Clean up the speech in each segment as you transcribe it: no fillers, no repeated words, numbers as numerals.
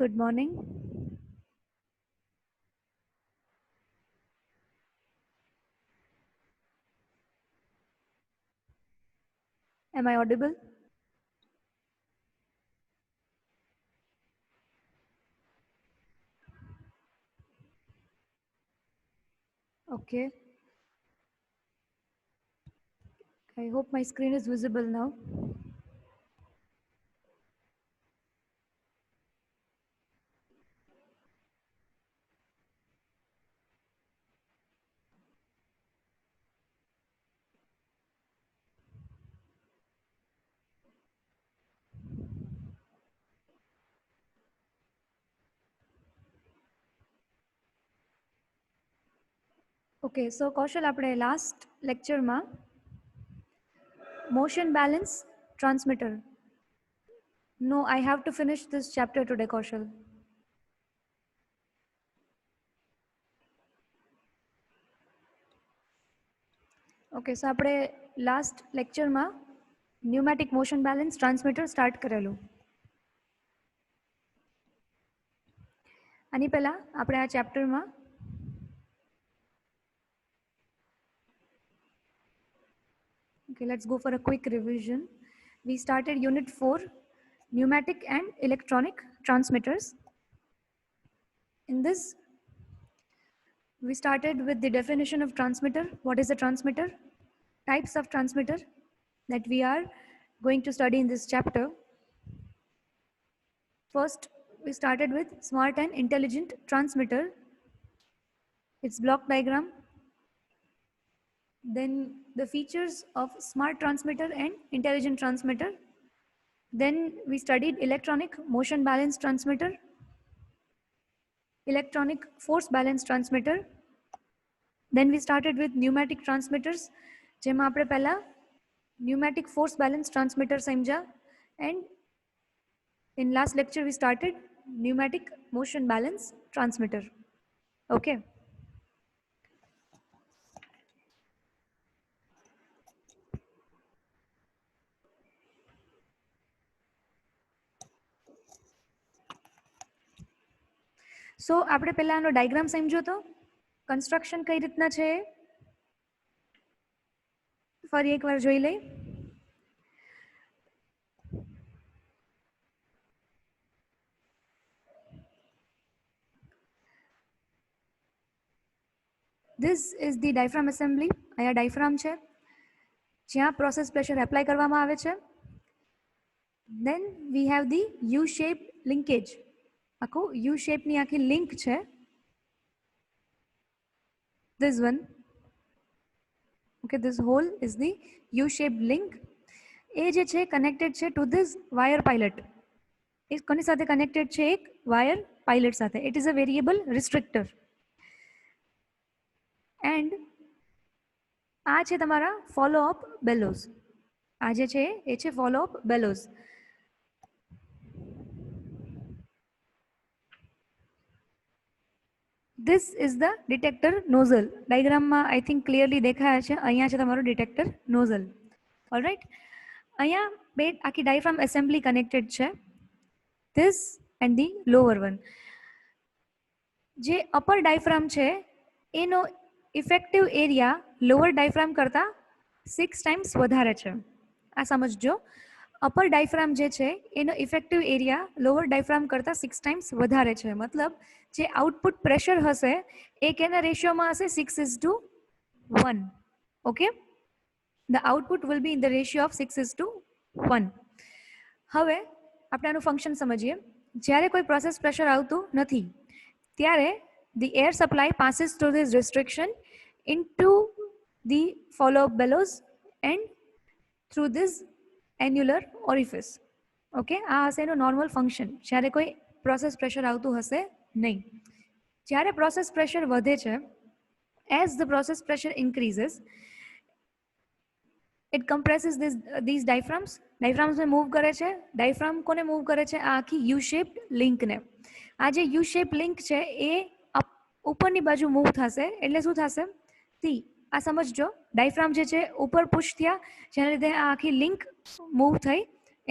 Good morning. Am I audible? Okay. I hope my screen is visible now. Okay, so Kaushal, આપણે last lecture માં motion balance transmitter. No, I have to finish this chapter today, Kaushal. Okay, so આપણે last lecture માં pneumatic motion balance transmitter start કરેલું. આની પહેલા આપણે આ ચેપ્ટરમાં Okay, let's go for a quick revision. We started Unit 4, Pneumatic and Electronic Transmitters. In this, we started with the definition of transmitter. What is a transmitter? Types of transmitter that we are going to study in this chapter. First, we started with smart and intelligent transmitter. Its block diagram. Then the features of smart transmitter and intelligent transmitter. Then we studied electronic motion balance transmitter, electronic force balance transmitter. Then we started with pneumatic transmitters, જેમાં આપણે પહેલા pneumatic force balance transmitter સમજ્યા, and in last lecture we started pneumatic motion balance transmitter. Okay. So આપણે પહેલા આનો diagram સમજો તો construction કઈ રીતના છે ફરી એકવાર જોઈ લઈ. This is the diaphragm assembly. અહીંયા diaphragm છે જ્યાં process pressure apply કરવામાં આવે છે. Then we have the U-shaped linkage. આખું U-shape ની આખી link છે. This one. Okay, this hole is the U-shaped link. એ જે છે connected છે to this wire pilot. એ કોની સાથે connected છે? એક wire pilot સાથે. It is a variable restrictor. And આ છે તમારા follow up bellows. આ જે છે એ છે follow up bellows. This is the detector nozzle. Diagram માં I think clearly દેખાય છે. અહીંયા છે તમારો detector nozzle. All right. અહીંયા બે આખી diaphragm assembly connected છે. This and the lower one. જે upper diaphragm છે એનો effective area lower diaphragm કરતા 6 times વધારે છે. આ સમજજો. અપર ડાયફ્રામ જે છે એનો ઇફેક્ટિવ એરિયા લોઅર ડાયફ્રામ કરતાં 6 times વધારે છે. મતલબ જે આઉટપુટ પ્રેશર હશે એ કેના રેશિયોમાં હશે? 6:1. Okay, the output will be in the ratio of 6:1. હવે આપણે આનું ફંક્શન સમજીએ. જ્યારે કોઈ પ્રોસેસ પ્રેશર આવતું નથી ત્યારે the air supply passes through this restriction into the follow up bellows and through this annular orifice. Okay, આ હશે એનું નોર્મલ ફંક્શન જ્યારે કોઈ પ્રોસેસ પ્રેશર આવતું હશે નહીં. જ્યારે પ્રોસેસ પ્રેશર વધે છે, as the process pressure increases it compresses these diaphragms. ડાયફ્રામ્સને મૂવ કરે છે. ડાયફ્રામ કોને મૂવ કરે છે? આ આખી યુ શેપ્ડ લિંકને. આ જે યુ શેપ લિંક છે એ ઉપરની બાજુ મૂવ થશે. એટલે શું થશે? સી, આ સમજજો. ડાયફ્રામ જે છે ઉપર પુશ થયા, જેના લીધે આ આખી લિંક મૂવ થઈ.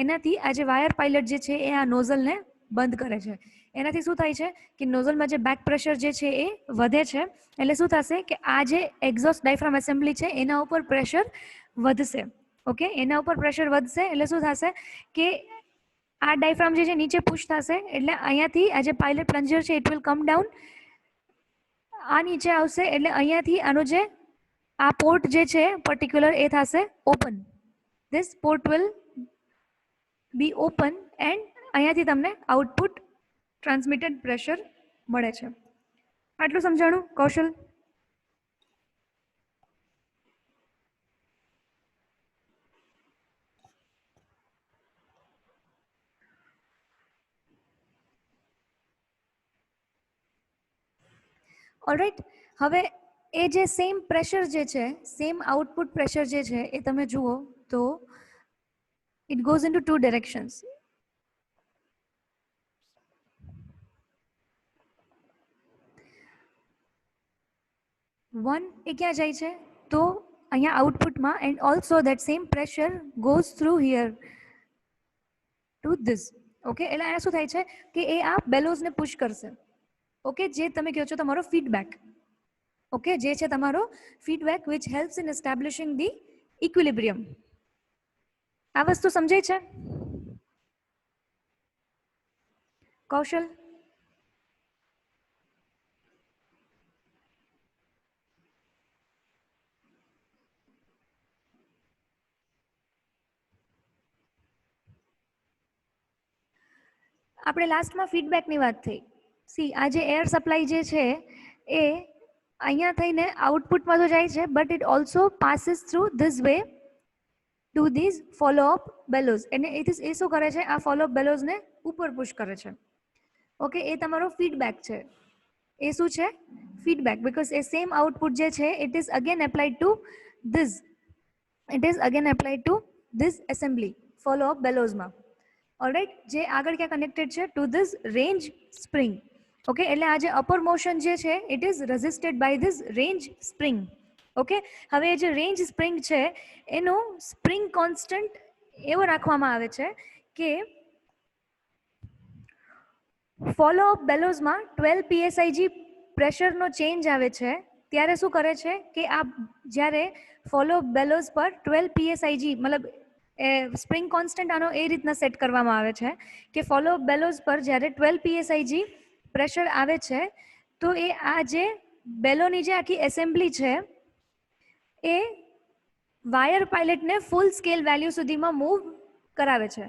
એનાથી આ જે વાયર પાયલટ જે છે એ આ નોઝલને બંધ કરે છે. એનાથી શું થાય છે કે નોઝલમાં જે બેક પ્રેશર જે છે એ વધે છે. એટલે શું થશે કે આ જે એક્ઝોસ્ટ ડાયફ્રામ એસેમ્બલી છે એના ઉપર પ્રેશર વધશે. ઓકે, એના ઉપર પ્રેશર વધશે એટલે શું થશે કે આ ડાયફ્રામ જે છે નીચે પુશ થશે, એટલે અહીંયાથી આ જે પાયલટ પ્લન્જર છે ઇટ વિલ કમ ડાઉન, આ નીચે આવશે, એટલે અહીંયાથી આનો જે આ પોર્ટ જે છે પર્ટિક્યુલર એ થશે open. This port will be open end અહીંયાથી તમને આઉટપુટ ટ્રાન્સમિટેડ પ્રેશર મળે છે. આટલું સમજાણું કૌશલ? ઓલરાઈટ, હવે એ જે સેમ પ્રેશર જે છે, સેમ આઉટપુટ પ્રેશર જે છે એ તમે જુઓ તો it goes into two directions. One એ ક્યાં જાય છે તો અહીંયા આઉટપુટમાં, and also that same pressure goes through here to this. Okay, એટલે અહીંયા શું થાય છે કે એ આ બેલોઝને પુશ કરશે. ઓકે, જે તમે કહો છો તમારો ફીડબેક. ઓકે, જે છે તમારો feedback which helps in એસ્ટાબ્લિશિંગ the equilibrium. આ વસ્તુ સમજાય છે કૌશલ? આપણે લાસ્ટમાં ફીડબેકની વાત થઈ. સી, આ જે એર સપ્લાય જે છે એ અહીંયા થઈને આઉટપુટમાં તો જાય છે, but it also passes through this way to these follow up bellows. અને એ શું કરે છે, આ ફોલોઅપ બેલોઝને ઉપર પુશ કરે છે. ઓકે, એ તમારો ફીડબેક છે. એ શું છે? ફીડબેક. બીકોઝ એ સેમ આઉટપુટ જે છે it is again applied to this, it is again applied to this assembly follow up બેલોઝમાં. ઓલરાઈટ, જે આગળ ક્યાં કનેક્ટેડ છે to this range spring. Okay, એટલે આ જે અપર મોશન જે છે it is resisted by this range spring. Okay, હવે જે રેન્જ સ્પ્રિંગ છે એનું સ્પ્રિંગ કોન્સ્ટન્ટ એવો રાખવામાં આવે છે કે ફોલોઅપ બેલોઝમાં 12 પીએસઆઈજી પ્રેશરનો ચેન્જ આવે છે ત્યારે શું કરે છે કે આ જ્યારે ફોલોઅપ બેલોઝ પર 12 પીએસઆઈજી મતલબ સ્પ્રિંગ કોન્સ્ટન્ટ આનો એ રીતના સેટ કરવામાં આવે છે કે ફોલોઅપ બેલોઝ પર જ્યારે 12 પીએસઆઈજી પ્રેશર આવે છે તો એ આ જે બેલોની જે આખી એસેમ્બલી છે એ વાયર પાયલટને ફૂલ સ્કેલ વેલ્યુ સુધીમાં મૂવ કરાવે છે.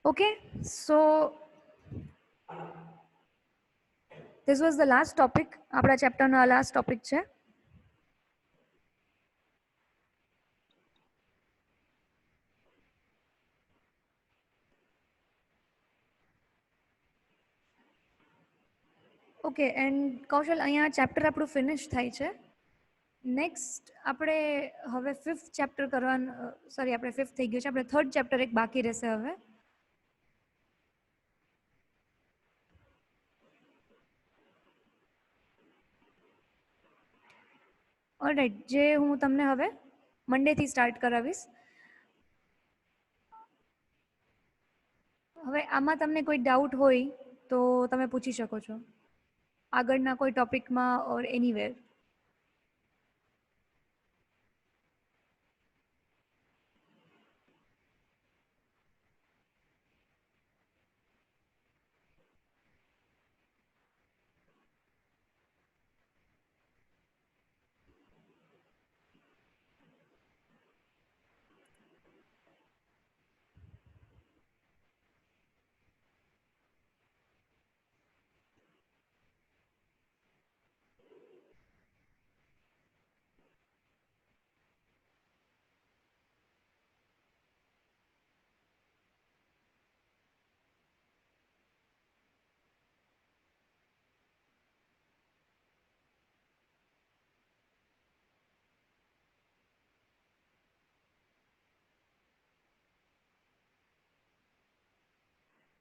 Okay, so this was the last topic. આપણા ચેપ્ટરનો આ લાસ્ટ ટોપિક છે. ઓકે, એન્ડ કૌશલ અહીંયા ચેપ્ટર આપણું ફિનિશ થાય છે. નેક્સ્ટ આપણે હવે 5th ચેપ્ટર કરવાનું, સોરી આપણે 5th થઈ ગયું છે, આપણે 3rd ચેપ્ટર એક બાકી રહેશે હવે. ઓલરાઈટ, જે હું તમને હવે મંડેથી સ્ટાર્ટ કરાવીશ. હવે આમાં તમને કોઈ ડાઉટ હોય તો તમે પૂછી શકો છો આગળના કોઈ ટોપિકમાં ઓર એનીવેર.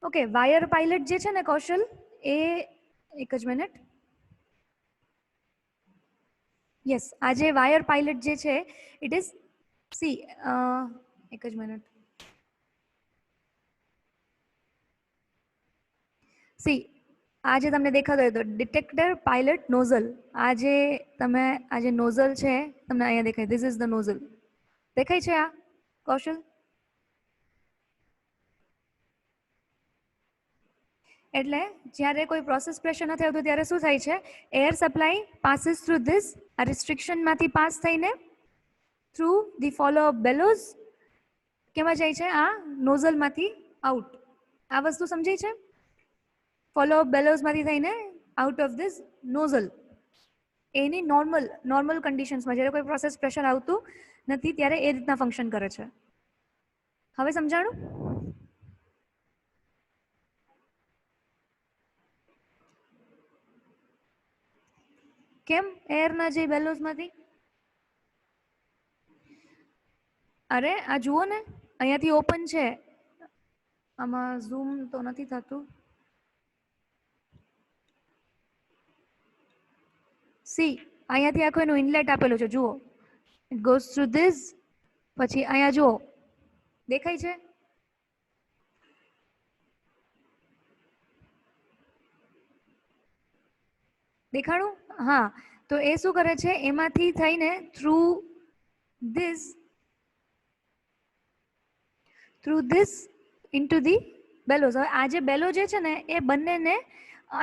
ઓકે, વાયર પાયલટ જે છે ને કૌશલ, એ એક જ મિનિટ. યસ, આ જે વાયર પાયલટ જે છે ઇટ ઇઝ સી એક જ મિનિટ સી આ જે તમને દેખાતો હોય તો ડિટેક્ટર પાયલટ નોઝલ, આ જે તમે આ જે નોઝલ છે તમને અહીંયા દેખાય, ધીસ ઇઝ ધ નોઝલ, દેખાય છે આ કૌશલ? એટલે જ્યારે કોઈ પ્રોસેસ પ્રેશર નથી આવતું ત્યારે શું થાય છે, air supply passes through this, આ રિસ્ટ્રિક્શનમાંથી પાસ થઈને થ્રુ ધી ફોલો અપ બેલોઝ કેમાં જાય છે, આ નોઝલમાંથી આઉટ. આ વસ્તુ સમજાય છે? ફોલો અપ બેલોઝમાંથી થઈને આઉટ ઓફ ધીસ નોઝલ. એની નોર્મલ કન્ડિશન્સમાં જ્યારે કોઈ પ્રોસેસ પ્રેશર આવતું નથી ત્યારે એ રીતના ફંક્શન કરે છે. હવે સમજાણું? કેમ એરના જે બેલોઝમાંથી? અરે આ જુઓ ને, અહીંયાથી ઓપન છે, આમાં ઝૂમ તો નથી થતું. સી અહીંયાથી આખું એનું ઇનલેટ આપેલું છે, જુઓ, ઇટ ગોઝ થ્રુ ધીસ, પછી અહીંયા જુઓ દેખાય છે, દેખાડું? હા, તો એ શું કરે છે, એમાંથી થઈને થ્રુ ધીસ ઇન્ટુ ધી બેલોઝ. હવે આ જે બેલો જે છે ને એ બંનેને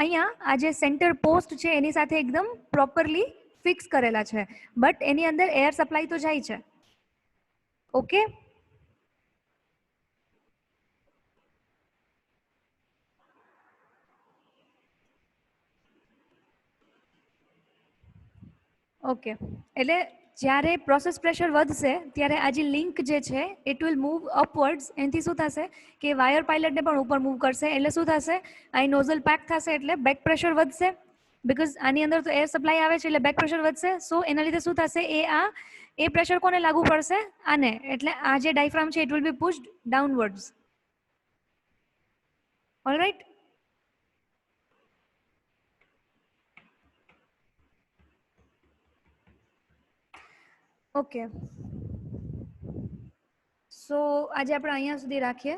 અહીંયા આ જે સેન્ટર પોસ્ટ છે એની સાથે એકદમ પ્રોપરલી ફિક્સ કરેલા છે, બટ એની અંદર એર સપ્લાય તો જાય છે. ઓકે, ઓકે, એટલે જ્યારે પ્રોસેસ પ્રેશર વધશે ત્યારે આ જે લિંક જે છે ઇટ વિલ મૂવ અપવર્ડ્સ. એનાથી શું થશે કે વાયર પાયલટને પણ ઉપર મૂવ કરશે, એટલે શું થશે, અહીં નોઝલ પેક થશે એટલે બેક પ્રેશર વધશે, બિકોઝ આની અંદર તો એર સપ્લાય આવે છે એટલે બેક પ્રેશર વધશે. સો એના લીધે શું થશે, એ પ્રેશર કોને લાગુ પડશે, આને, એટલે આ જે ડાયફ્રામ છે it will be pushed downwards. Alright? Okay, so આજે આપણે અહીંયા સુધી રાખીએ.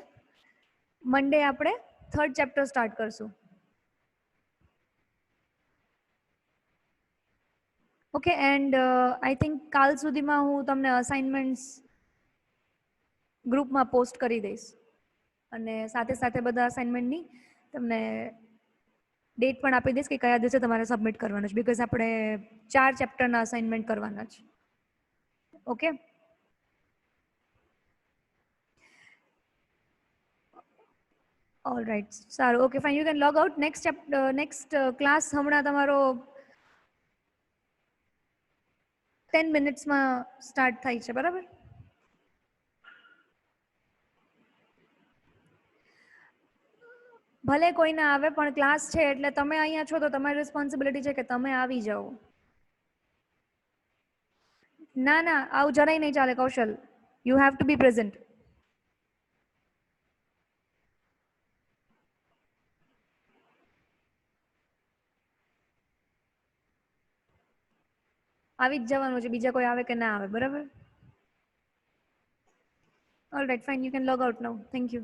મંડે આપણે 3rd ચેપ્ટર સ્ટાર્ટ કરશું. ઓકે, એન્ડ આઈ થિંક કાલ સુધીમાં હું તમને અસાઇનમેન્ટ્સ ગ્રુપમાં પોસ્ટ કરી દઈશ, અને સાથે સાથે બધા અસાઇનમેન્ટની તમને ડેટ પણ આપી દઈશ કે કયા દિવસે તમારે સબમિટ કરવાનું છે, બિકોઝ આપણે 4 ચેપ્ટરના અસાઇનમેન્ટ કરવાના છે. ઓકે, ઓલ રાઈટ, સારું, okay fine, you can log out. Next class હમણાં તમારો 10 મિનિટ્સમાં સ્ટાર્ટ થાય છે, બરાબર? ભલે કોઈ ના આવે પણ ક્લાસ છે એટલે તમે અહીંયા છો તો તમારી રિસ્પોન્સિબિલિટી છે કે તમે આવી જાઓ. ના ના, આવું જરાય નહીં ચાલે Kaushal, you have to be present. આવી જ જવાનું છે, બીજા કોઈ આવે કે ના આવે, બરાબર? All right, fine, you can log out now. Thank you.